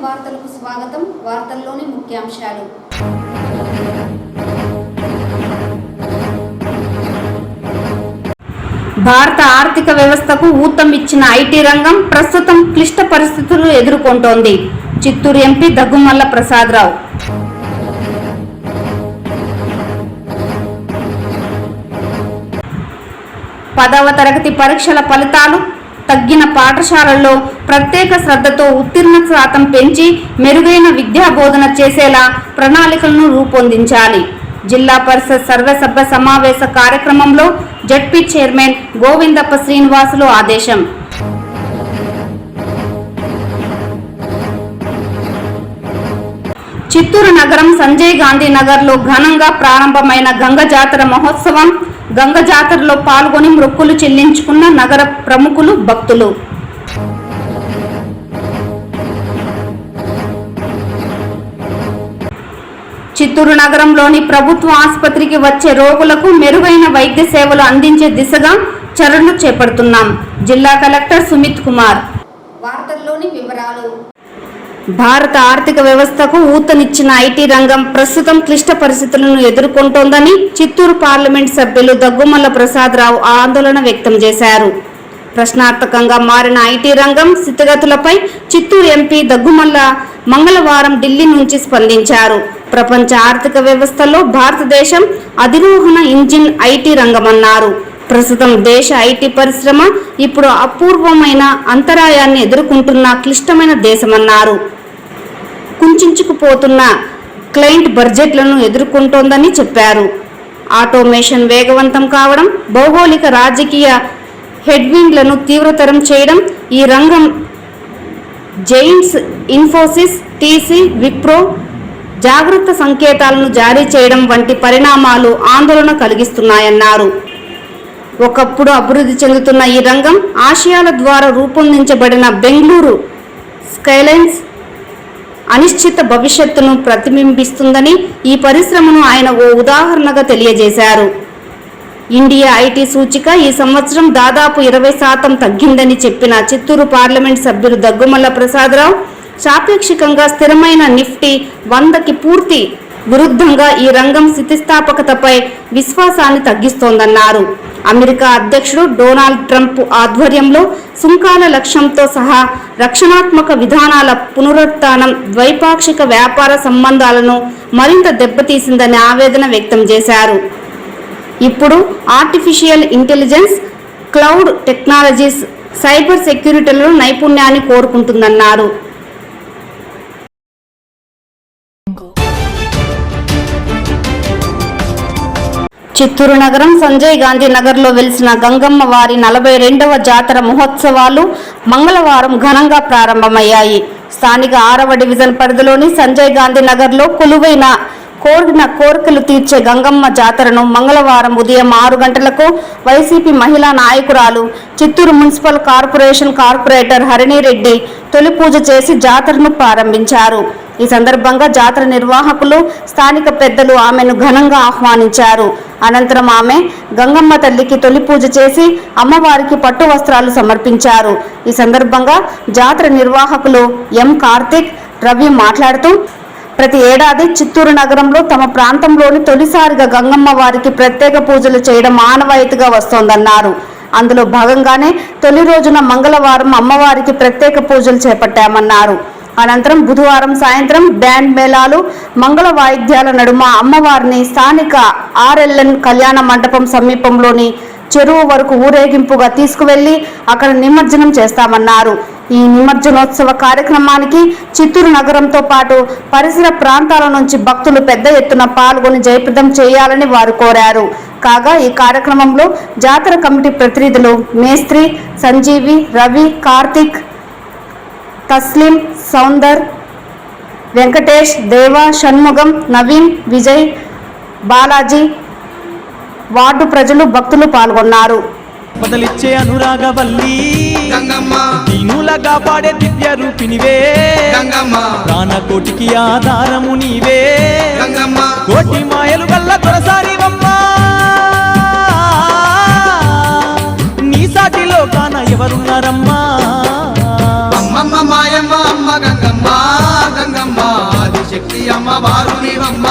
వార్తలకు స్వాగతం. వార్తల్లోని ముఖ్యాంశాలు. భారత ఆర్థిక వ్యవస్థకు ఊతం ఇచ్చిన ఐటీ రంగం ప్రస్తుతం క్లిష్ట పరిస్థితులు ఎదుర్కొంటోంది. చిత్తూరు ఎంపీ దగ్గుమల్ల ప్రసాదరావు. పదవ తరగతి పరీక్షల ఫలితాలు తగ్గిన పాఠశాలల్లో ప్రత్యేక శ్రద్ధతో ఉత్తీర్ణత శాతం పెంచి మెరుగైన విద్యా బోధన చేసేలా ప్రణాళికలను రూపొందించాలి. జిల్లా పరిషత్ సర్వసభ్య సమావేశ కార్యక్రమంలో జడ్పీ చైర్మన్ గోవిందప్ప శ్రీనివాసులు ఆదేశం. చిత్తూరు నగరం సంజయ్ గాంధీ నగర్లో ఘనంగా ప్రారంభమైన గంగ జాతర మహోత్సవం. గంగ జాతరలో పాల్గొని మొక్కులు చెల్లించుకున్న నగర ప్రముఖులు, భక్తులు. చిత్తూరు నగరంలోని ప్రభుత్వ ఆసుపత్రికి వచ్చే రోగులకు మెరుగైన వైద్య సేవలు అందించే దిశగా చర్యలు చేపడుతున్నాం. జిల్లా కలెక్టర్ సుమిత్ కుమార్. వార్తల్లోని వివరాలు. భారత ఆర్థిక వ్యవస్థకు ఊతనిచ్చిన ఐటీ రంగం ప్రస్తుతం క్లిష్ట పరిస్థితులను ఎదుర్కొంటోందని చిత్తూరు పార్లమెంట్ సభ్యులు దగ్గుమల్ల ప్రసాదరావు ఆందోళన వ్యక్తం చేశారు. ప్రశ్నార్థకంగా మారిన ఐటీ రంగం స్థితిగతులపై చిత్తూరు ఎంపీ దగ్గుమల్ల మంగళవారం ఢిల్లీ నుంచి స్పందించారు. ప్రపంచ ఆర్థిక వ్యవస్థలో భారతదేశం అధిరోహణ ఇంజిన్ ఐటీ రంగమన్నారు. ప్రస్తుతం దేశ ఐటీ పరిశ్రమ ఇప్పుడు అపూర్వమైన అంతరాయాన్ని ఎదుర్కొంటున్న క్లిష్టమైన దేశమన్నారు. కుంచుకుపోతున్న క్లయింట్ బడ్జెట్లను ఎదుర్కొంటోందని చెప్పారు. ఆటోమేషన్ వేగవంతం కావడం, భౌగోళిక రాజకీయ హెడ్విండ్లను తీవ్రతరం చేయడం, ఈ రంగం జైంట్స్ ఇన్ఫోసిస్, టీసీ, విప్రో జాగ్రత్త సంకేతాలను జారీ చేయడం వంటి పరిణామాలు ఆందోళన కలిగిస్తున్నాయన్నారు. ఒకప్పుడు అభివృద్ధి చెందుతున్న ఈ రంగం ఆశయాల ద్వారా రూపొందించబడిన బెంగళూరు స్కైలైన్స్ అనిశ్చిత భవిష్యత్తును ప్రతిబింబిస్తుందని ఈ పరిశ్రమను ఆయన ఓ ఉదాహరణగా తెలియజేశారు. ఇండియా ఐటీ సూచిక ఈ సంవత్సరం దాదాపు 20% తగ్గిందని చెప్పిన చిత్తూరు పార్లమెంట్ సభ్యులు దగ్గుమల్ల ప్రసాదరావు సాపేక్షికంగా స్థిరమైన నిఫ్టీ 100కి పూర్తి విరుద్ధంగా ఈ రంగం స్థితిస్థాపకతపై విశ్వాసాన్ని తగ్గిస్తోందన్నారు. అమెరికా అధ్యక్షుడు డొనాల్డ్ ట్రంప్ ఆధ్వర్యంలో సుంకాల లక్ష్యంతో సహా రక్షణాత్మక విధానాల పునరుత్థానం ద్వైపాక్షిక వ్యాపార సంబంధాలను మరింత దెబ్బతీసిందని ఆవేదన వ్యక్తం చేశారు. ఇప్పుడు artificial intelligence, cloud technologies, cyber సెక్యూరిటీలలో నైపుణ్యాన్ని కోరుకుంటుందన్నారు. చిత్తూరు నగరం సంజయ్ గాంధీ నగర్లో వెలిసిన గంగమ్మ వారి 42వ జాతర మహోత్సవాలు మంగళవారం ఘనంగా ప్రారంభమయ్యాయి. స్థానిక 6వ డివిజన్ పరిధిలోని సంజయ్ గాంధీ నగర్లో కొలువైన కోరిన కోరికలు తీర్చే గంగమ్మ జాతరను మంగళవారం ఉదయం 6 గంటలకు వైసీపీ మహిళా నాయకురాలు, చిత్తూరు మున్సిపల్ కార్పొరేషన్ కార్పొరేటర్ హరిణిరెడ్డి తొలి పూజ చేసి జాతరను ప్రారంభించారు. ఈ సందర్భంగా జాతర నిర్వాహకులు, స్థానిక పెద్దలు ఆమెను ఘనంగా ఆహ్వానించారు. అనంతరం ఆమె గంగమ్మ తల్లికి తొలి పూజ చేసి అమ్మవారికి పట్టు వస్త్రాలు సమర్పించారు. ఈ సందర్భంగా జాతర నిర్వాహకులు ఎం కార్తిక్, రవి మాట్లాడుతూ ప్రతి ఏడాది చిత్తూరు నగరంలో తమ ప్రాంతంలోని తొలిసారిగా గంగమ్మ వారికి ప్రత్యేక పూజలు చేయడం ఆనవాయితీగా వస్తోందన్నారు. అందులో భాగంగానే తొలి రోజున మంగళవారం అమ్మవారికి ప్రత్యేక పూజలు చేపట్టామన్నారు. అనంతరం బుధవారం సాయంత్రం బ్యాండ్ మేళాలు, మంగళ వాయిద్యాల నడుమ అమ్మవారిని స్థానిక ఆర్ఎల్ఎన్ కళ్యాణ మండపం సమీపంలోని చెరువు వరకు ఊరేగింపుగా తీసుకువెళ్లి అక్కడ నిమజ్జనం చేస్తామన్నారు. ఈ నిమజ్జనోత్సవ కార్యక్రమానికి చిత్తూరు నగరంతో పాటు పరిసర ప్రాంతాల నుంచి భక్తులు పెద్ద ఎత్తున పాల్గొని జయప్రదం చేయాలని వారు కోరారు. కాగా ఈ కార్యక్రమంలో జాతర కమిటీ ప్రతినిధులు మేస్త్రి సంజీవి, రవి, కార్తిక్, తస్లీం, సౌందర్, వెంకటేష్, దేవ, షణ్ముగం, నవీన్, విజయ్, బాలాజీ, వార్డు ప్రజలు, భక్తులు పాల్గొన్నారు. బదలిచ్చే అనురాగవల్లి గంగమ్మ, దీనులగా పాడే దివ్య రూపినివే గంగమ్మ, ప్రాణకోటికి ఆధారము నీవే గంగమ్మ, కోటి మాయలు గల్ల దొరసారివమ్మ, నీ సాటిలో కాన ఎవరున్నారమ్మా, అమ్మమ్మ మాయమ్మ అమ్మ గంగమ్మ అమ్మవారు నీవమ్మ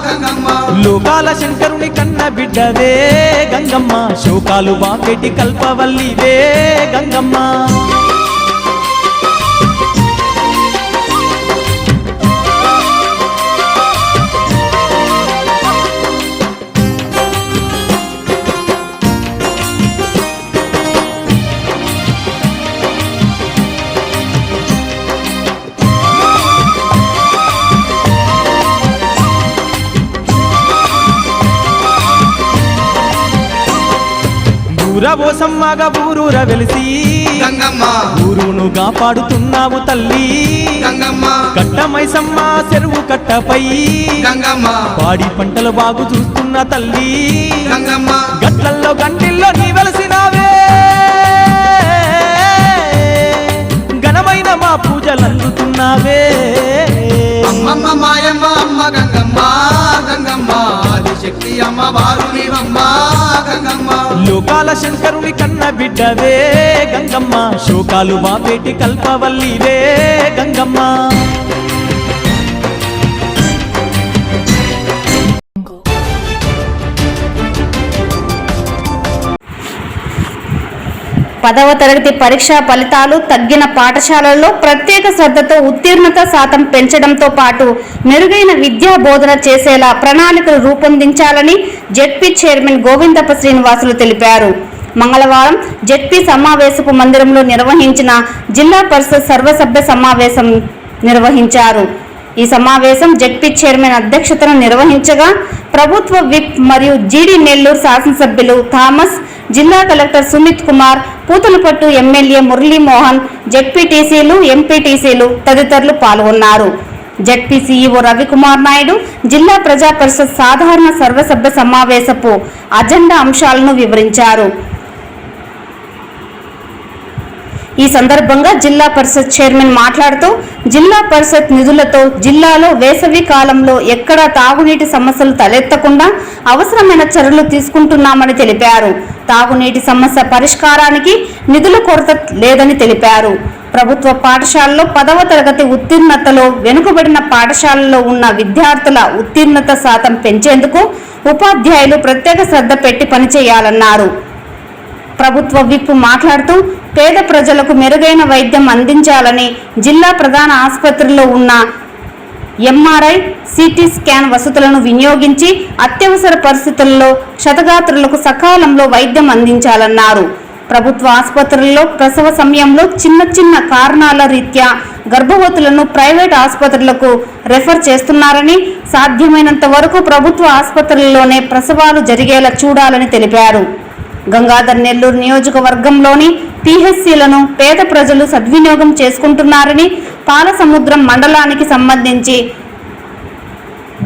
గంగమ్మ. లోకాల శంకరుని కన్న బిడ్డవే గంగమ్మ, శోకాలు బాపెట్టి కల్పవల్లివే గంగమ్మ. ఊరవోసమ్మగా ఊరూర వెలిసి గంగమ్మ ఊరును కాపాడుతున్నావు తల్లి గంగమ్మ. కట్టమైసమ్మ చెరువు కట్టపై గంగమ్మ పాడి పంటలు బాగు చూస్తున్న తల్లి గంగమ్మ. గట్లల్లో గంటిల్లో నీ వెలసినావే, ఘనమైన మా పూజలు అందుతున్నావే. అమ్మమ్మ మాయమ్మ అమ్మ గంగమ్మ గంగమ్మ, ఆదిశక్తి అమ్మవారు నీవమ్మ గంగమ్మ. లోకాల శంకరుని కన్న బిడ్డవే గంగమ్మ, శోకాలు బాపేటి కల్పవల్లివే గంగమ్మ. పదవ తరగతి పరీక్షా ఫలితాలు తగ్గిన పాఠశాలల్లో ప్రత్యేక శ్రద్ధతో ఉత్తీర్ణత శాతం పెంచడంతో పాటు మెరుగైన విద్యా బోధన చేసేలా ప్రణాళికలు రూపొందించాలని జెడ్పీ చైర్మన్ గోవిందప్ప శ్రీనివాసులు తెలిపారు. మంగళవారం జెడ్పీ సమావేశపు మందిరంలో నిర్వహించిన జిల్లా పరిషత్ సర్వసభ్య సమావేశం నిర్వహించారు. ఈ సమావేశం జెడ్పీ చైర్మన్ అధ్యక్షతన నిర్వహించగా ప్రభుత్వ విప్ మరియు జీడీ నెల్లూరు శాసనసభ్యులు థామస్, జిల్లా కలెక్టర్ సుమిత్ కుమార్, పూతలపట్టు ఎమ్మెల్యే మురళీమోహన్, జెడ్పీటీసీలు, ఎంపీటీసీలు తదితరులు పాల్గొన్నారు. జెడ్పీ సీఈఓ రవికుమార్ నాయుడు జిల్లా ప్రజా పరిషత్ సాధారణ సర్వసభ్య సమావేశపు అజెండా అంశాలను వివరించారు. ఈ సందర్భంగా జిల్లా పరిషత్ చైర్మన్ మాట్లాడుతూ జిల్లా పరిషత్ నిధులతో జిల్లాలో వేసవి కాలంలో ఎక్కడా తాగునీటి సమస్యలు తలెత్తకుండా అవసరమైన చర్యలు తీసుకుంటున్నామని తెలిపారు. తాగునీటి సమస్య పరిష్కారానికి నిధుల కొరత లేదని తెలిపారు. ప్రభుత్వ పాఠశాలలో 10వ తరగతి ఉత్తీర్ణతలో వెనుకబడిన పాఠశాలలో ఉన్న విద్యార్థుల ఉత్తీర్ణత శాతం పెంచేందుకు ఉపాధ్యాయులు ప్రత్యేక శ్రద్ధ పెట్టి పనిచేయాలన్నారు. ప్రభుత్వ విప్ మాట్లాడుతూ పేద ప్రజలకు మెరుగైన వైద్యం అందించాలని జిల్లా ప్రధాన ఆసుపత్రిలో ఉన్న ఎంఆర్ఐ, సిటీ స్కాన్ వసతులను వినియోగించి అత్యవసర పరిస్థితుల్లో క్షతగాత్రులకు సకాలంలో వైద్యం అందించాలన్నారు. ప్రభుత్వ ఆసుపత్రుల్లో ప్రసవ సమయంలో చిన్న కారణాల రీత్యా గర్భవతులను ప్రైవేట్ ఆసుపత్రులకు రెఫర్ చేస్తున్నారని, సాధ్యమైనంత వరకు ప్రభుత్వ ఆసుపత్రుల్లోనే ప్రసవాలు జరిగేలా చూడాలని తెలిపారు. గంగాధర్ నెల్లూరు నియోజకవర్గంలోని పిహెచ్సిలను పేద ప్రజలు సద్వినియోగం చేసుకుంటున్నారని, పాలసముద్రం మండలానికి సంబంధించి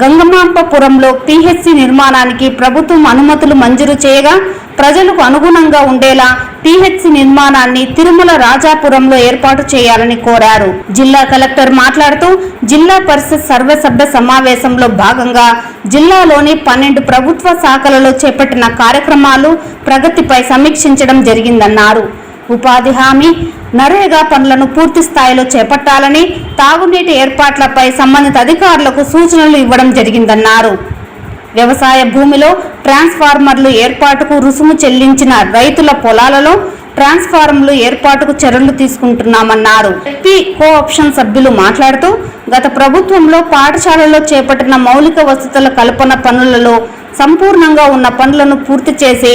గంగమాంపపురంలో పిహెచ్సి నిర్మాణానికి ప్రభుత్వం అనుమతులు మంజూరు చేయగా ప్రజలకు అనుగుణంగా ఉండేలా పిహెచ్సి నిర్మాణాన్ని తిరుమల రాజాపురంలో ఏర్పాటు చేయాలని కోరారు. జిల్లా కలెక్టర్ మాట్లాడుతూ జిల్లా పరిషత్ సర్వసభ్య సమావేశంలో భాగంగా జిల్లాలోని 12 ప్రభుత్వ శాఖలలో చేపట్టిన కార్యక్రమాలు ప్రగతిపై సమీక్షించడం జరిగిందన్నారు. ఉపాధి హామీ, నరేగా పనులను పూర్తి స్థాయిలో చేపట్టాలని, తాగునీటి ఏర్పాట్లపై సంబంధిత అధికారులకు సూచనలు ఇవ్వడం జరిగిందన్నారు. వ్యవసాయ భూమిలో ట్రాన్స్ఫార్మర్లు ఏర్పాటుకు రుసుము చెల్లించిన రైతుల పొలాలలో ట్రాన్స్ఫార్మర్లు ఏర్పాటుకు చర్యలు తీసుకుంటున్నామన్నారు. పి కోఆప్షన్ సభ్యులు మాట్లాడుతూ గత ప్రభుత్వంలో పాఠశాలలో చేపట్టిన మౌలిక వసతుల కల్పన పనులలో సంపూర్ణంగా ఉన్న పనులను పూర్తి చేసి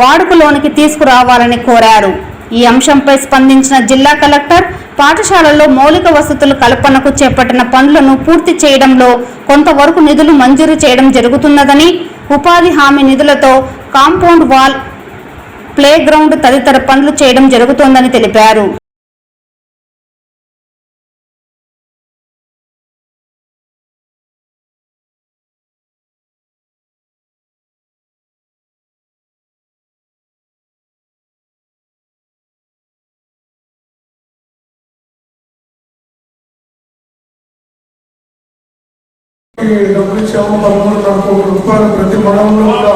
వాడుకలోనికి తీసుకురావాలని కోరారు. ఈ అంశంపై స్పందించిన జిల్లా కలెక్టర్ పాఠశాలల్లో మౌలిక వసతుల కల్పనకు చేపట్టిన పనులను పూర్తి చేయడంలో కొంతవరకు నిధులు మంజూరు చేయడం జరుగుతున్నదని, ఉపాధి హామీ నిధులతో కాంపౌండ్ వాల్, ప్లే గ్రౌండ్ తదితర పనులు చేయడం జరుగుతోందని తెలిపారు. డబ్బులు ఇచ్చాము 13 కోట్ల రూపాయలు ప్రతి మండలంలో కూడా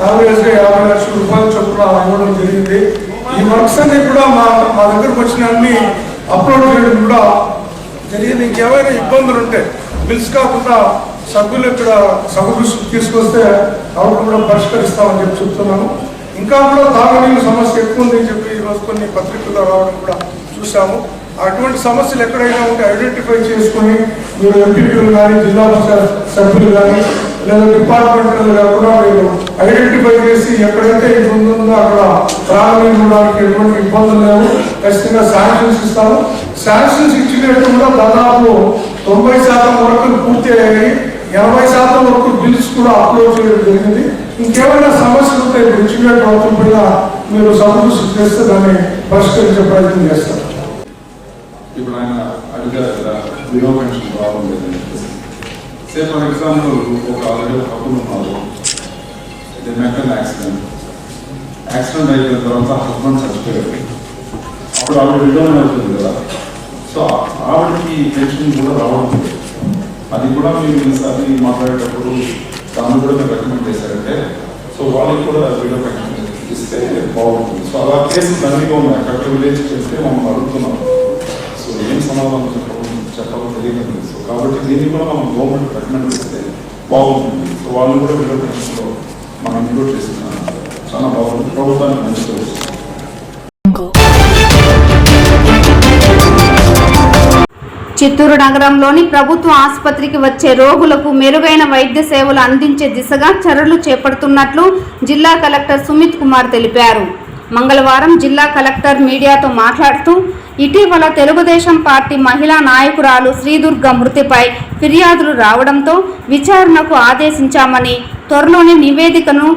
యావరేజ్గా 50 లక్షల రూపాయలు చొప్పున ఇవ్వడం జరిగింది. ఈ వర్క్స్ అన్ని కూడా మా దగ్గరకు వచ్చిన అన్ని అప్లోడ్ చేయడం కూడా జరిగింది. ఇంకేమైనా ఇబ్బందులు ఉంటే బిల్స్ కాకుండా సభ్యులు ఇక్కడ సభ దృష్టికి తీసుకొస్తే అవి కూడా పరిష్కరిస్తామని చెప్పి చెప్తున్నాను. ఇంకా కూడా తాగునీళ్ళ సమస్య ఎక్కువ ఉందని చెప్పి ఈరోజు కొన్ని పత్రికల్లో రావడం కూడా చూసాము. అటువంటి సమస్యలు ఎక్కడైనా ఉంటే ఐడెంటిఫై చేసుకొని మీరు ఎంపీలు కానీ జిల్లా పరిషత్ సభ్యులు కానీ లేదా డిపార్ట్మెంట్ కూడా మీరు ఐడెంటిఫై చేసి ఎక్కడైతే ఇబ్బంది ఉందో అక్కడ ప్రారంభించడానికి ఎటువంటి ఇబ్బందులు లేవు. ఖచ్చితంగా శాంక్షన్స్ ఇస్తాము. శాంక్షన్స్ ఇచ్చినట్టు కూడా దాదాపు 90% వరకు పూర్తి అయ్యాయి. 80% వరకు బిల్స్ కూడా అప్లోడ్ చేయడం జరిగింది. ఇంకేమైనా సమస్యలు ఉంటే ఇచ్చినట్టు అవుతుందా మీరు సమస్య చేస్తే దాన్ని పరిష్కరించే ప్రయత్నం చేస్తారు. ఇప్పుడు ఆయన అడిగారు కదా వివో పెన్షన్ ప్రాబ్లం లేదని. సే ఫర్ ఎగ్జాంపుల్ ఆల్రెడీ ఒక కపుల్ ఉన్నారు, ఇది మెకల్ యాక్సిడెంట్ అయిపోయిన తర్వాత హస్బెండ్ చచ్చిపోయారు. అప్పుడు ఆవిడ విడోన్ అవుతుంది కదా, సో ఆవిడకి పెన్షన్ కూడా రావడం లేదు. అది కూడా మీరు ఈసారి మాట్లాడేటప్పుడు దాన్ని కూడా మీరు రికమెండ్ చేశారంటే సో వాళ్ళకి కూడా విడో పెన్షన్ ఇస్తే బాగుంటుంది. సో అలా కేసులు దండిగా ఉన్నాయి. అక్కడ విలేజ్ చేస్తే మమ్మల్ని అడుగుతున్నాం. సో ఏం సమాధానం చెప్పాలో తెలియదు. సో కాబట్టి దీన్ని కూడా మనం గవర్నమెంట్ రికమెండ్ చేస్తే బాగుంటుంది. సో వాళ్ళు కూడా విడో పెన్షన్లో మనం ఇంక్లూడ్ చేస్తున్నాం. చాలా బాగుంటుంది. ప్రభుత్వానికి మంచిగా వస్తుంది. చిత్తూరు నగరంలోని ప్రభుత్వ ఆసుపత్రికి వచ్చే రోగులకు మెరుగైన వైద్య సేవలు అందించే దిశగా చర్యలు చేపడుతున్నట్లు జిల్లా కలెక్టర్ సుమిత్ కుమార్ తెలిపారు. మంగళవారం జిల్లా కలెక్టర్ మీడియాతో మాట్లాడుతూ ఇటీవల తెలుగుదేశం పార్టీ మహిళా నాయకురాలు శ్రీదుర్గ మృతిపై ఫిర్యాదులు రావడంతో విచారణకు ఆదేశించామని, త్వరలోనే నివేదికను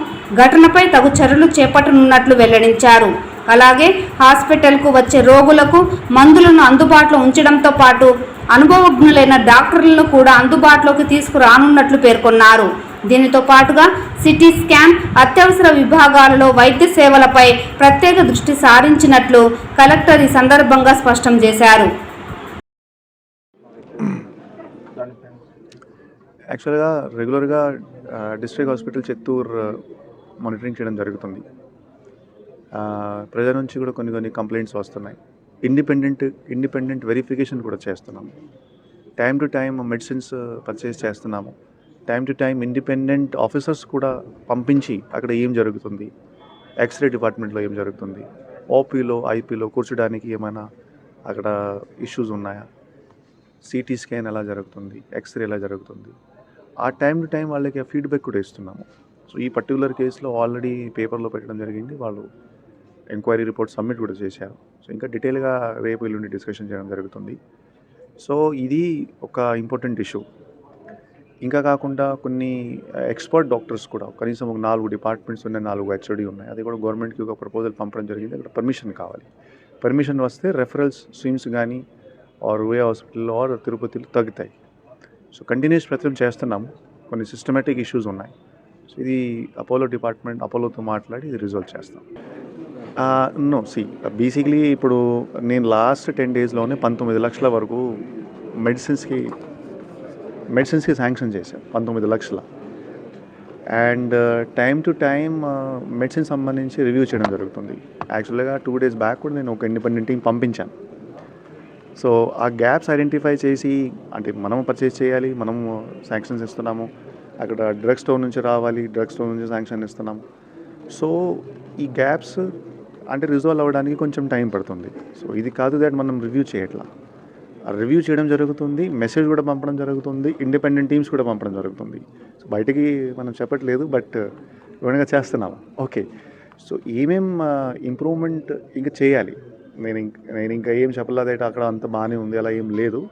ఘటనపై తగు చర్యలు చేపట్టనున్నట్లు వెల్లడించారు. అలాగే హాస్పిటల్కు వచ్చే రోగులకు మందులను అందుబాటులో ఉంచడంతో పాటు అనుభవజ్ఞులైన డాక్టర్లను కూడా అందుబాటులోకి తీసుకురానున్నట్లు పేర్కొన్నారు. దీనితో పాటుగా సిటీ స్కాన్, అత్యవసర విభాగాలలో వైద్య సేవలపై ప్రత్యేక దృష్టి సారించినట్లు కలెక్టర్ ఈ సందర్భంగా స్పష్టం చేశారు. యాక్చువల్గా రెగ్యులర్గా డిస్ట్రిక్ట్ హాస్పిటల్ చిత్తూరు మానిటరింగ్ చేయడం జరుగుతుంది. ప్రజల నుంచి కూడా కొన్ని కంప్లైంట్స్ వస్తున్నాయి. ఇండిపెండెంట్ వెరిఫికేషన్ కూడా చేస్తున్నాము. Time to time medicines purchase చేస్తున్నాము. Time to time independent officers కూడా పంపించి అక్కడ ఏం జరుగుతుంది, ఎక్స్రే డిపార్ట్మెంట్లో ఏం జరుగుతుంది, ఓపీలో ఐపీలో కూర్చోడానికి ఏమైనా అక్కడ ఇష్యూస్ ఉన్నాయా, సిటీ స్కాన్ ఎలా జరుగుతుంది, ఎక్స్రే ఎలా జరుగుతుంది, ఆ టైం టు టైం వాళ్ళకి ఫీడ్బ్యాక్ కూడా ఇస్తున్నాము. సో ఈ పర్టికులర్ కేసులో ఆల్రెడీ పేపర్లో పెట్టడం జరిగింది. వాళ్ళు ఎంక్వైరీ రిపోర్ట్ సబ్మిట్ కూడా చేశారు. సో ఇంకా డీటెయిల్గా రేపు ఎల్లుండి డిస్కషన్ చేయడం జరుగుతుంది. సో ఇది ఒక ఇంపార్టెంట్ ఇష్యూ. ఇంకా కాకుండా కొన్ని ఎక్స్పర్ట్ డాక్టర్స్ కూడా కనీసం ఒక 4 డిపార్ట్మెంట్స్ ఉన్నాయి, 4 హెచ్ఓడి ఉన్నాయి. అది కూడా గవర్నమెంట్కి ఒక ప్రపోజల్ పంపడం జరిగింది. అక్కడ పర్మిషన్ కావాలి. పర్మిషన్ వస్తే రెఫరల్స్ స్విమ్స్ కానీ ఆర్ వే హాస్పిటల్లో ఆర్ తిరుపతిలో తగ్గుతాయి. సో కంటిన్యూస్ ప్రయత్నం చేస్తున్నాము. కొన్ని సిస్టమేటిక్ ఇష్యూస్ ఉన్నాయి. సో ఇది అపోలోతో మాట్లాడి ఇది రిజాల్వ్ చేస్తాం. బేసిక్లీ ఇప్పుడు నేను లాస్ట్ 10 డేస్లోనే 19 లక్షల వరకు మెడిసిన్స్కి శాంక్షన్ చేశాను. 19 లక్షల. And time to time medicine సంబంధించి రివ్యూ చేయడం జరుగుతుంది. యాక్చువల్గా 2 డేస్ బ్యాక్ కూడా నేను ఒక ఇండిపెండెంట్ టీం పంపించాను. సో ఆ గ్యాప్స్ ఐడెంటిఫై చేసి, అంటే మనము పర్చేస్ చేయాలి, మనము శాంక్షన్స్ ఇస్తున్నాము, అక్కడ డ్రగ్ స్టోర్ నుంచి రావాలి, డ్రగ్ స్టోర్ నుంచి శాంక్షన్ ఇస్తున్నాము. సో ఈ గ్యాప్స్ అంటే రిజాల్వ్ అవ్వడానికి కొంచెం టైం పడుతుంది. సో ఇది కాదు దాట్ మనం రివ్యూ చేయట్లా. రివ్యూ చేయడం జరుగుతుంది, మెసేజ్ కూడా పంపడం జరుగుతుంది, ఇండిపెండెంట్ టీమ్స్ కూడా పంపడం జరుగుతుంది. సో బయటికి మనం చెప్పట్లేదు, బట్ వివరంగా చేస్తున్నాము. ఓకే, సో ఏమేం ఇంప్రూవ్మెంట్ ఇంకా చేయాలి, నేను ఇంకా ఏం చెప్పలేదైతే అక్కడ అంత బాగానే ఉంది అలా ఏం లేదు.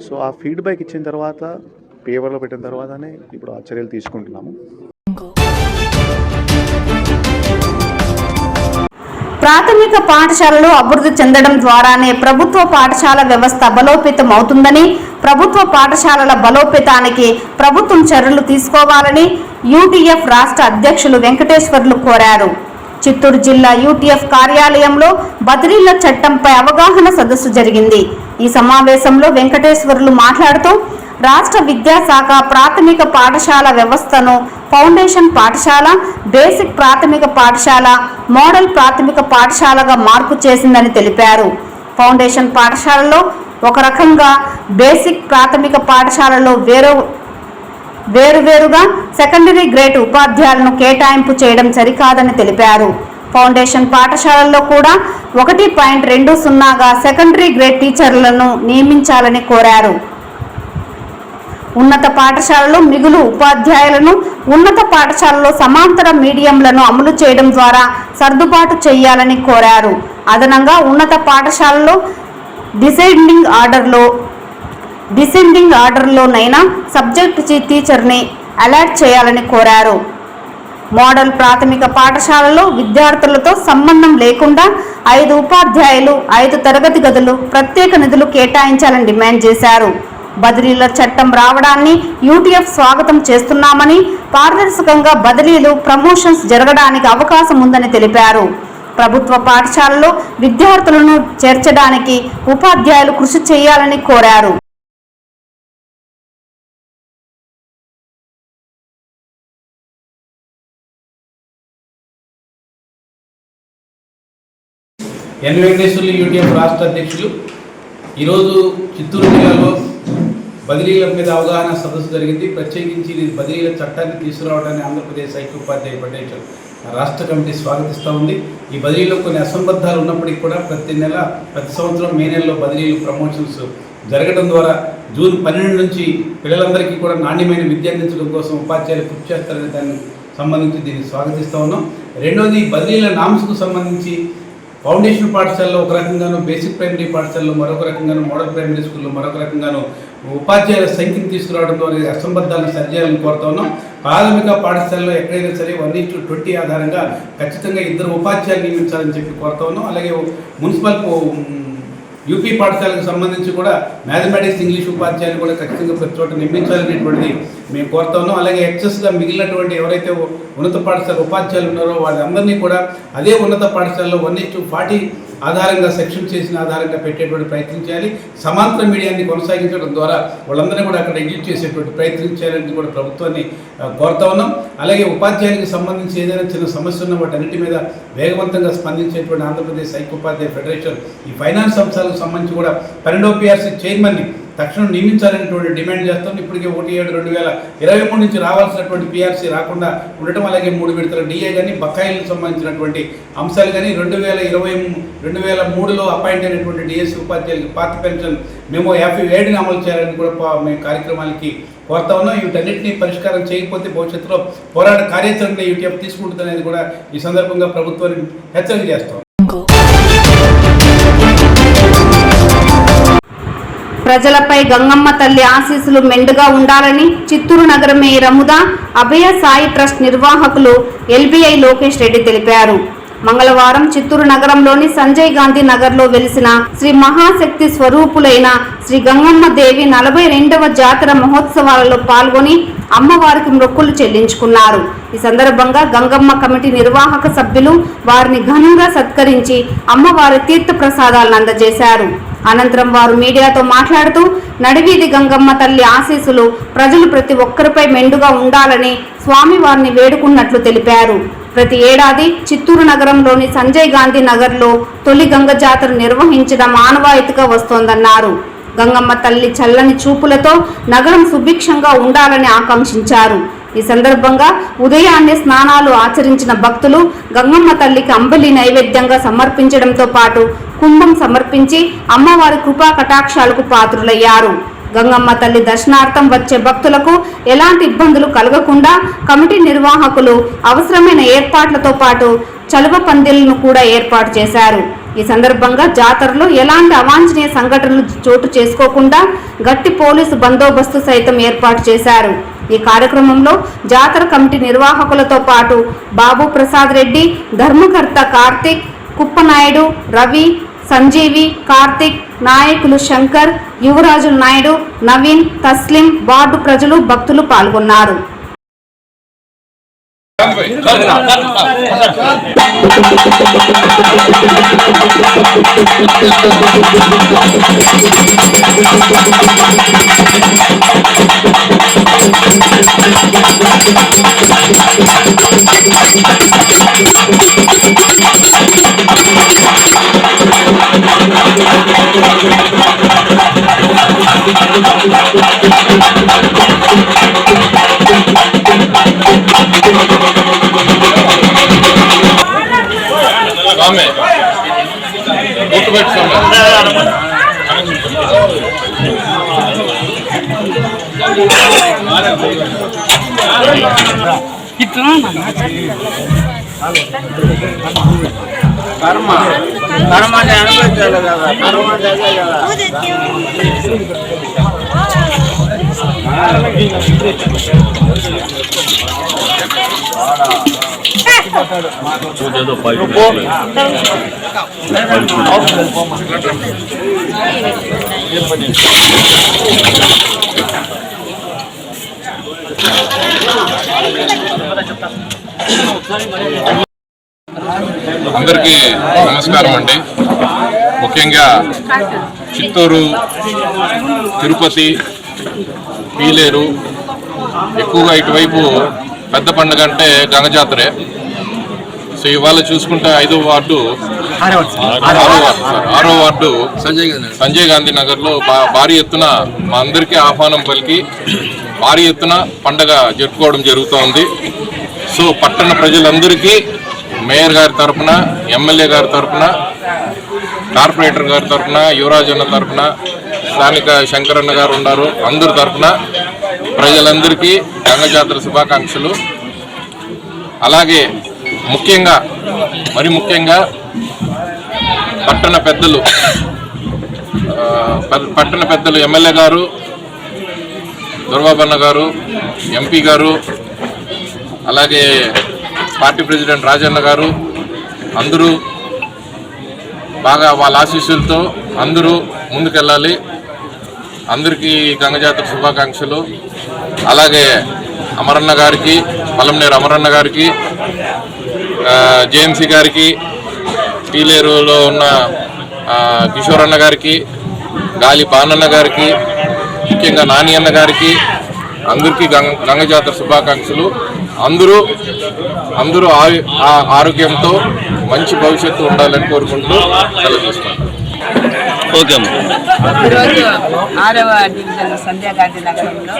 సో ఆ ఫీడ్బ్యాక్ ఇచ్చిన తర్వాత, పేపర్లో పెట్టిన తర్వాతనే ఇప్పుడు ఆ చర్యలు తీసుకుంటున్నాము. ప్రాథమిక పాఠశాలలు అభివృద్ధి చెందడం ద్వారానే ప్రభుత్వ పాఠశాల వ్యవస్థ బలోపేతం అవుతుందని, ప్రభుత్వ పాఠశాలల బలోపేతానికి ప్రభుత్వం చర్యలు తీసుకోవాలని యూటీఎఫ్ రాష్ట్ర అధ్యక్షులు వెంకటేశ్వర్లు కోరారు. చిత్తూరు జిల్లా యూటీఎఫ్ కార్యాలయంలో బదిలీల చట్టంపై అవగాహన సదస్సు జరిగింది. ఈ సమావేశంలో వెంకటేశ్వర్లు మాట్లాడుతూ రాష్ట్ర విద్యాశాఖ ప్రాథమిక పాఠశాల వ్యవస్థను ఫౌండేషన్ పాఠశాల, బేసిక్ ప్రాథమిక పాఠశాల, మోడల్ ప్రాథమిక పాఠశాలగా మార్పు చేసిందని తెలిపారు. ఫౌండేషన్ పాఠశాలలో ఒక రకంగా బేసిక్ ప్రాథమిక పాఠశాలలో వేరువేరుగా సెకండరీ గ్రేడ్ ఉపాధ్యాయులను కేటాయింపు చేయడం సరికాదని తెలిపారు. ఫౌండేషన్ పాఠశాలల్లో కూడా 1.20గా సెకండరీ గ్రేడ్ టీచర్లను నియమించాలని కోరారు. ఉన్నత పాఠశాలలో మిగులు ఉపాధ్యాయులను ఉన్నత పాఠశాలలో సమాంతర మీడియంలను అమలు చేయడం ద్వారా సర్దుబాటు చేయాలని కోరారు. అదనంగా ఉన్నత పాఠశాలలో డిసెండింగ్ ఆర్డర్లోనైనా సబ్జెక్ట్ టీచర్ని అలాట్ చేయాలని కోరారు. మోడల్ ప్రాథమిక పాఠశాలలో విద్యార్థులతో సంబంధం లేకుండా 5 ఉపాధ్యాయులు, 5 తరగతి గదులు, ప్రత్యేక నిధులు కేటాయించాలని డిమాండ్ చేశారు. బదిలీల చట్టం రావడాన్ని యూటీఎఫ్ స్వాగతం చేస్తున్నామని, పారదర్శకంగా బదిలీలు, ప్రమోషన్స్ జరగడానికి అవకాశం ఉందని తెలిపారు. ప్రభుత్వ పాఠశాలలో విద్యార్థులను చేర్చడానికి ఉపాధ్యాయులు కృషి చేయాలని కోరారు. ఎన్ వెంకటేశ్వర్లు యూటీఎఫ్ రాష్ట్ర అధ్యక్షులు ఈరోజు చిత్తూరు జిల్లాలో బదిలీల మీద అవగాహన సదస్సు జరిగింది. ప్రత్యేకించి బదిలీల చట్టాన్ని తీసుకురావడాన్ని ఆంధ్రప్రదేశ్ ఐక్యోపాధ్యాయ ఫెడరేషన్ రాష్ట్ర కమిటీ స్వాగతిస్తూ ఉంది. ఈ బదిలీలో కొన్ని అసంబద్ధాలు ఉన్నప్పటికీ కూడా ప్రతి సంవత్సరం మే నెలలో బదిలీలు, ప్రమోషన్స్ జరగడం ద్వారా జూన్ 12 నుంచి పిల్లలందరికీ కూడా నాణ్యమైన విద్య అందించడం కోసం ఉపాధ్యాయులు కృషి చేస్తారనే దానికి సంబంధించి దీన్ని స్వాగతిస్తూ ఉన్నాం. రెండోది, బదిలీల నామ్స్కు సంబంధించి ఫౌండేషన్ పాఠశాలలో ఒక రకంగాను, బేసిక్ ప్రైమరీ పాఠశాలలో మరొక రకంగాను, మోడల్ ప్రైమరీ స్కూల్లో మరొక రకంగాను ఉపాధ్యాయుల సంఖ్యను తీసుకురావడం ద్వారా సరిచేయాలని కోరుతా ఉన్నాం. ప్రాథమిక పాఠశాలలో ఎక్కడైనా సరే 1:20 ఆధారంగా ఖచ్చితంగా 2 ఉపాధ్యాయులు నియమించాలని చెప్పి కోరుతా ఉన్నాం. అలాగే మున్సిపల్ యూపీ పాఠశాలకు సంబంధించి కూడా మ్యాథమెటిక్స్, ఇంగ్లీష్ ఉపాధ్యాయులు కూడా ఖచ్చితంగా ప్రతి చోట నియమించాలనేటువంటిది మేము కోరుతా ఉన్నాం. అలాగే ఎక్సెస్గా మిగిలినటువంటి ఎవరైతే ఉన్నత పాఠశాల ఉపాధ్యాయులు ఉన్నారో వాళ్ళందరినీ కూడా అదే ఉన్నత పాఠశాలలో 1:40 ఆధారంగా సెక్షన్ చేసిన ఆధారంగా పెట్టేటువంటి ప్రయత్నం చేయాలి. సమాంతర మీడియాన్ని కొనసాగించడం ద్వారా వాళ్ళందరినీ కూడా అక్కడ ఎగ్జిట్ చేసేటువంటి ప్రయత్నం చేయాలని కూడా ప్రభుత్వాన్ని కోరుతా ఉన్నాం. అలాగే ఉపాధ్యాయులకు సంబంధించి ఏదైనా చిన్న సమస్య ఉన్న వాటన్నిటి మీద వేగవంతంగా స్పందించేటువంటి ఆంధ్రప్రదేశ్ ఐక్యోపాధ్యాయ ఫెడరేషన్ ఈ ఫైనాన్స్ అంశాలకు సంబంధించి కూడా 12వ PRC చైర్మన్ని తక్షణం నియమించాలనేటువంటి డిమాండ్ చేస్తాం. ఇప్పటికే 1/7/2023 నుంచి రావాల్సినటువంటి PRC రాకుండా ఉండటం, అలాగే 3 విడతల DA కానీ బకాయిలకు సంబంధించినటువంటి అంశాలు కానీ 2023లో అపాయింట్ అయినటువంటి DSC ఉపాధ్యాయులకి పాత పెన్షన్ మేము 57 అమలు చేయాలని కూడా మేము కార్యక్రమాలకి కోరుతా ఉన్నాం. వీటన్నిటినీ పరిష్కారం చేయకపోతే భవిష్యత్తులో పోరాట కార్యాచరణ యూటీఎఫ్ తీసుకుంటుందనేది కూడా ఈ సందర్భంగా ప్రభుత్వాన్ని హెచ్చరిక చేస్తాం. ప్రజలపై గంగమ్మ తల్లి ఆశీస్సులు మెండుగా ఉండాలని చిత్తూరు నగర మేయర్ అముద అభయ సాయి ట్రస్ట్ నిర్వాహకులు LBI లోకేష్ రెడ్డి తెలిపారు. మంగళవారం చిత్తూరు నగరంలోని సంజయ్ గాంధీ నగర్లో వెలిసిన శ్రీ మహాశక్తి స్వరూపులైన శ్రీ గంగమ్మ దేవి 42వ జాతర మహోత్సవాలలో పాల్గొని అమ్మవారికి మొక్కులు చెల్లించుకున్నారు. ఈ సందర్భంగా గంగమ్మ కమిటీ నిర్వాహక సభ్యులు వారిని ఘనంగా సత్కరించి అమ్మవారి తీర్థ ప్రసాదాలను అందజేశారు. అనంతరం వారు మీడియాతో మాట్లాడుతూ నడివీధి గంగమ్మ తల్లి ఆశీస్సులు ప్రజలు ప్రతి ఒక్కరిపై మెండుగా ఉండాలని స్వామివారిని వేడుకున్నట్లు తెలిపారు. ప్రతి ఏడాది చిత్తూరు నగరంలోని సంజయ్ గాంధీ నగర్లో తొలి గంగ జాతర నిర్వహించడం ఆనవాయితీగా వస్తోందన్నారు. గంగమ్మ తల్లి చల్లని చూపులతో నగరం సుభిక్షంగా ఉండాలని ఆకాంక్షించారు. ఈ సందర్భంగా ఉదయాన్నే స్నానాలు ఆచరించిన భక్తులు గంగమ్మ తల్లికి అంబలి నైవేద్యంగా సమర్పించడంతో పాటు కుంభం సమర్పించి అమ్మవారి కృపా కటాక్షాలకు పాత్రులయ్యారు. గంగమ్మ తల్లి దర్శనార్థం వచ్చే భక్తులకు ఎలాంటి ఇబ్బందులు కలగకుండా కమిటీ నిర్వాహకులు అవసరమైన ఏర్పాట్లతో పాటు చలువ పందిళ్లను కూడా ఏర్పాటు చేశారు. ఈ సందర్భంగా జాతరలో ఎలాంటి అవాంఛనీయ సంఘటనలు చోటు చేసుకోకుండా గట్టి పోలీసు బందోబస్తు సైతం ఏర్పాటు చేశారు. ఈ కార్యక్రమంలో జాతర కమిటీ నిర్వాహకులతో పాటు బాబు ప్రసాద్ రెడ్డి, ధర్మకర్త కార్తిక్, కుప్పనాయుడు, రవి, సంజీవి, కార్తిక్, నాయకులు శంకర్, యువరాజుల నాయుడు, నవీన్, తస్లిం, వార్డు ప్రజలు, భక్తులు పాల్గొన్నారు. Thank you. స్వామి గుర్తుపెట్టు కర్మ అంటే అనుభవించాలి కదా, కర్మ అంటే కదా. అందరికీ నమస్కారం అండి. ముఖ్యంగా చిత్తూరు, తిరుపతి, పీలేరు, ఎక్కువగా ఇటువైపు పెద్ద పండుగ అంటే గంగ జాతరే. సో ఇవాళ చూసుకుంటే 5వ వార్డు 6వ వార్డు సంజయ్ గాంధీ నగర్లో భారీ ఎత్తున మా అందరికీ ఆహ్వానం పలికి భారీ ఎత్తున పండగ జరుపుకోవడం జరుగుతోంది. సో పట్టణ ప్రజలందరికీ మేయర్ గారి తరఫున, ఎమ్మెల్యే గారి తరఫున, కార్పొరేటర్ గారి తరఫున, యువరాజ్ అన్న తరఫున, స్థానిక శంకరన్న గారు ఉన్నారు, అందరి తరఫున ప్రజలందరికీ గంగ జాతర శుభాకాంక్షలు. అలాగే ముఖ్యంగా ముఖ్యంగా పట్టణ పెద్దలు ఎమ్మెల్యే గారు, దుర్బాబన్న గారు, ఎంపీ గారు, అలాగే పార్టీ ప్రెసిడెంట్ రాజన్న గారు, అందరూ బాగా వాళ్ళ ఆశీస్సులతో అందరూ ముందుకెళ్ళాలి. అందరికీ గంగ జాతర శుభాకాంక్షలు. అలాగే అమరన్న గారికి, పలంనేరు అమరన్న గారికి, జేఎంసీ గారికి, పీలేరులో ఉన్న కిషోరన్న గారికి, గాలి బానన్న గారికి, ముఖ్యంగా నాని అన్న గారికి, అందరికీ గంగ జాతర శుభాకాంక్షలు. అందరూ ఆరోగ్యంతో మంచి భవిష్యత్తు ఉండాలని కోరుకుంటూ సెలవు తీసుకుంటాం. ఓకే అమ్మ. ఈరోజు 6వ డివిజన్ సంధ్యా గాంధీ నగరంలో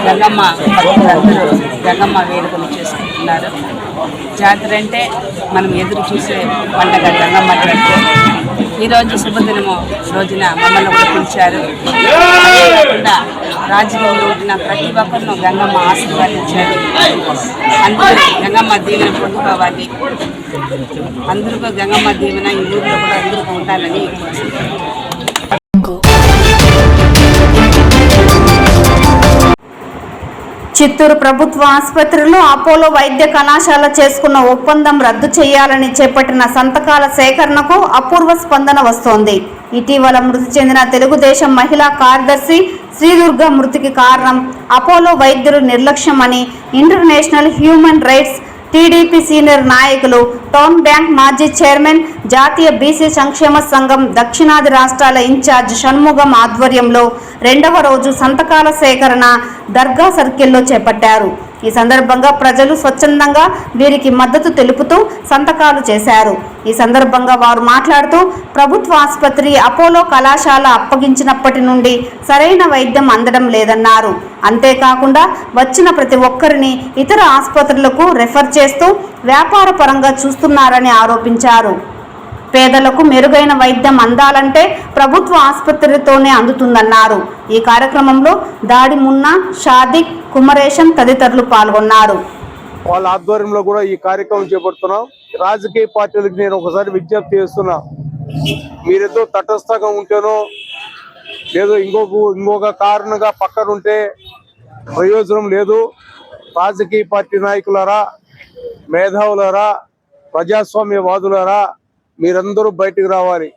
గంగమ్మ భక్తులందరూ గంగమ్మ వేడుకలు చేసుకుంటున్నారు. జాతర అంటే మనం ఎదురు చూసే పండగ గంగమ్మ జాతర. ఈరోజు శుభదినము రోజున మమ్మల్ని కూడా పిలిచారు. అదేకాకుండా రాజకీయంలో ఉంటున్న ప్రతి ఒక్కరిను గంగమ్మ ఆశీర్వాదించారు. అందరూ గంగమ్మ దీవెన పొందుకోవాలి. అందరికీ గంగమ్మ దీవెన ఈ ఊరిలో కూడా అందరికీ ఉండాలని చిత్తూరు ప్రభుత్వ ఆసుపత్రిలో అపోలో వైద్య కళాశాల చేసుకున్న ఒప్పందం రద్దు చేయాలని చేపట్టిన సంతకాల సేకరణకు అపూర్వ స్పందన వస్తోంది. ఇటీవల మృతి చెందిన తెలుగుదేశం మహిళా కార్యదర్శి శ్రీదుర్గ మృతికి కారణం అపోలో వైద్యులు నిర్లక్ష్యమని international human rights TDP senior నాయకులు, టౌన్ బ్యాంక్ మాజీ చైర్మన్, జాతీయ బీసీ సంక్షేమ సంఘం దక్షిణాది రాష్ట్రాల ఇన్ఛార్జ్ షణ్ముగం ఆధ్వర్యంలో 2వ రోజు సంతకాల సేకరణ దర్గా సర్కిల్లో చేపట్టారు. ఈ సందర్భంగా ప్రజలు స్వచ్ఛందంగా వీరికి మద్దతు తెలుపుతూ సంతకాలు చేశారు. ఈ సందర్భంగా వారు మాట్లాడుతూ ప్రభుత్వ ఆసుపత్రి అపోలో కళాశాల అప్పగించినప్పటి నుండి సరైన వైద్యం అందడం లేదన్నారు. అంతేకాకుండా వచ్చిన ప్రతి ఒక్కరిని ఇతర ఆసుపత్రులకు రెఫర్ చేస్తూ వ్యాపార పరంగా చూస్తున్నారని ఆరోపించారు. పేదలకు మెరుగైన వైద్యం అందాలంటే ప్రభుత్వ ఆసుపత్రితోనే అందుతుందన్నారు. ఈ కార్యక్రమంలో దాడి మున్నా, షాదిక్, కుమరేశం తదితరులు పాల్గొన్నారు. వాళ్ళ ఆధ్వర్యంలో కూడా ఈ కార్యక్రమం చేపడుతున్నాం. రాజకీయ పార్టీలకు నేను ఒకసారి విజ్ఞప్తి చేస్తున్నా, మీరేదో తటస్థంగా ఉంటేనో లేదో ఇంకొక కారణంగా పక్కనుంటే ప్రయోజనం లేదు. రాజకీయ పార్టీ నాయకులారా, మేధావులారా, ప్రజాస్వామ్యవాదులారా, మీరందరూ బయటకు రావాలి.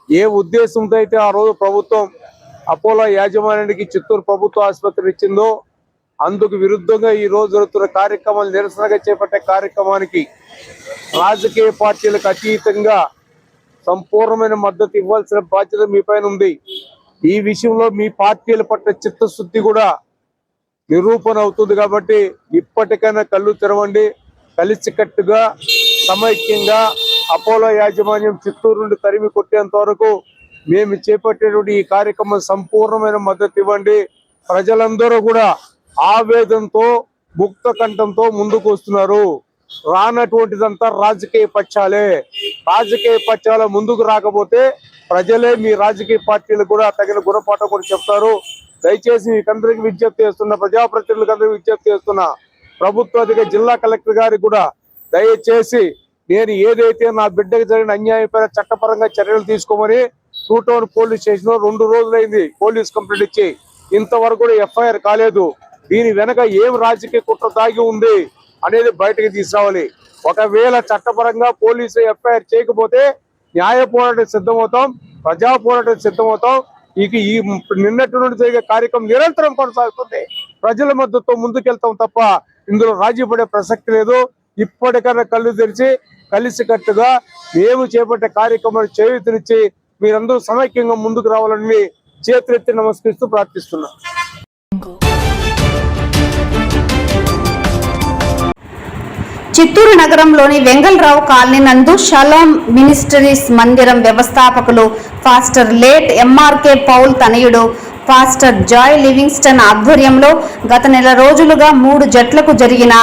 ఏ ఉద్దేశంతో అయితే ఆ రోజు ప్రభుత్వం అపోలో యాజమాన్యానికి చిత్తూరు ప్రభుత్వ ఆసుపత్రి ఇచ్చిందో అందుకు విరుద్ధంగా ఈ రోజు జరుగుతున్న కార్యక్రమాలు, నిరసనగా చేపట్టే కార్యక్రమానికి రాజకీయ పార్టీలకు అతీతంగా సంపూర్ణమైన మద్దతు ఇవ్వాల్సిన బాధ్యత మీ పైన ఉంది. ఈ విషయంలో మీ పార్టీల పట్ల చిత్తశుద్ధి కూడా నిరూపణ అవుతుంది. కాబట్టి ఇప్పటికైనా కళ్ళు తెరవండి. కలిసికట్టుగా సమైక్యంగా అపోలో యాజమాన్యం చిత్తూరు నుండి తరిమి కొట్టేంత వరకు మేము చేపట్టేటువంటి ఈ కార్యక్రమం సంపూర్ణమైన మద్దతు ఇవ్వండి. ప్రజలందరూ కూడా ఆవేదనతో ముక్త కంఠంతో ముందుకు వస్తున్నారు. రానటువంటిదంతా రాజకీయ పక్షాలే. రాజకీయ పక్షాల ముందుకు రాకపోతే ప్రజలే మీ రాజకీయ పార్టీలు కూడా తగిన గుణపాఠం కూడా చెప్తారు. దయచేసి మీకందరికి విజ్ఞప్తి చేస్తున్నా, ప్రజాప్రతినిధులందరికీ విజ్ఞప్తి చేస్తున్నా, ప్రభుత్వ అధికారి జిల్లా కలెక్టర్ గారికి కూడా దయచేసి నేను ఏదైతే నా బిడ్డకు జరిగిన అన్యాయపైన చట్టపరంగా చర్యలు తీసుకోమని 2 టౌన్ పోలీస్ స్టేషన్ లో 2 రోజులైంది పోలీస్ కంప్లైంట్ ఇచ్చి, ఇంతవరకు కూడా ఎఫ్ఐఆర్ కాలేదు. దీని వెనక ఏం రాజకీయ కుట్ర దాగి ఉంది అనేది బయటకు తీసుకురావాలి. ఒకవేళ చట్టపరంగా పోలీసులు ఎఫ్ఐఆర్ చేయకపోతే న్యాయ పోరాటం సిద్ధమవుతాం, ప్రజా పోరాటం సిద్ధమవుతాం. ఇక ఈ నిన్నటి నుండి జరిగే కార్యక్రమం నిరంతరం కొనసాగుతుంది. ప్రజల మద్దతుతో ముందుకెళ్తాం తప్ప ఇందులో రాజీ పడే ప్రసక్తి లేదు. ఇప్పటికన్నా కళ్ళు తెరిచి కలిసికట్టుగా మేము చేపట్టే కార్యక్రమాన్ని చేయూతనిచ్చి మీరందరూ సమైక్యంగా ముందుకు రావాలని చేతులెత్తి నమస్కరిస్తూ ప్రార్థిస్తున్నా. చిత్తూరు నగరంలోని వెంగళరావు కాలనీ నందు షలోమ్ మినిస్ట్రీస్ మందిరం వ్యవస్థాపకులు పాస్టర్ లేట్ ఎంఆర్కే పౌల్ తనయుడు పాస్టర్ జాయ్ లివింగ్స్టన్ ఆధ్వర్యంలో గత నెల రోజులుగా 3 జట్లకు జరిగిన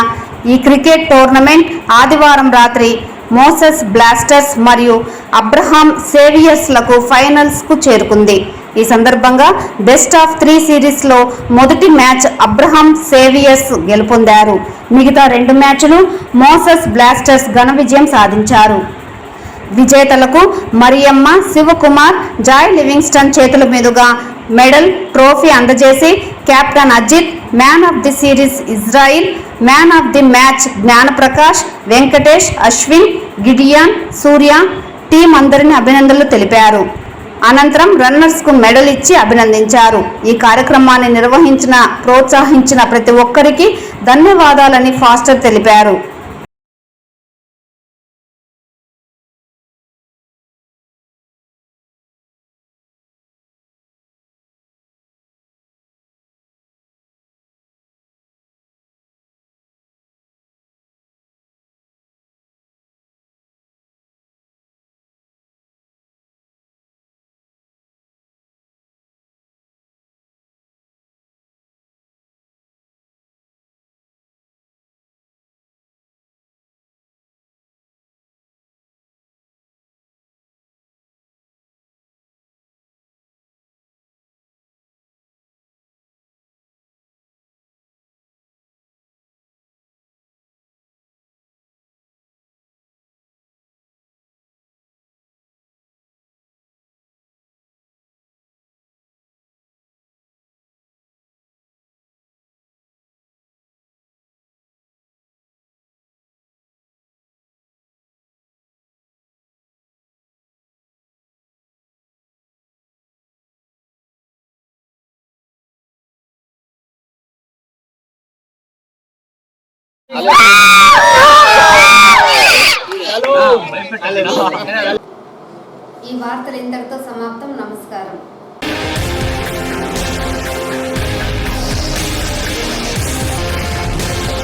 ఈ క్రికెట్ టోర్నమెంట్ ఆదివారం రాత్రి మోసెస్ బ్లాస్టర్స్ మరియు అబ్రహాం సేవియర్స్లకు ఫైనల్స్కు చేరుకుంది. ఈ సందర్భంగా బెస్ట్ ఆఫ్ 3 సిరీస్లో మొదటి మ్యాచ్ అబ్రహాం సేవియర్స్ గెలుపొందారు. మిగతా 2 మ్యాచ్లు మోసెస్ బ్లాస్టర్స్ ఘన విజయం సాధించారు. విజేతలకు మరియమ్మ, శివకుమార్, జాయ్ లివింగ్స్టన్ చేతుల మీదుగా మెడల్, ట్రోఫీ అందజేసి captain Ajith, man of the series Israel, man of the match Gnanaprakash, Venkatesh, Ashwin, Gideon, Surya team అందరిని అభినందనలు తెలిపారు. అనంతరం రన్నర్స్ కు మెడల్ ఇచ్చి అభినందించారు. ఈ కార్యక్రమాన్ని ప్రోత్సహించిన ప్రతి ఒక్కరికి ధన్యవాదాలని ఫాస్టర్ తెలిపారు. ఈ వార్తలు ఇంతటితో సమాప్తం. నమస్కారం.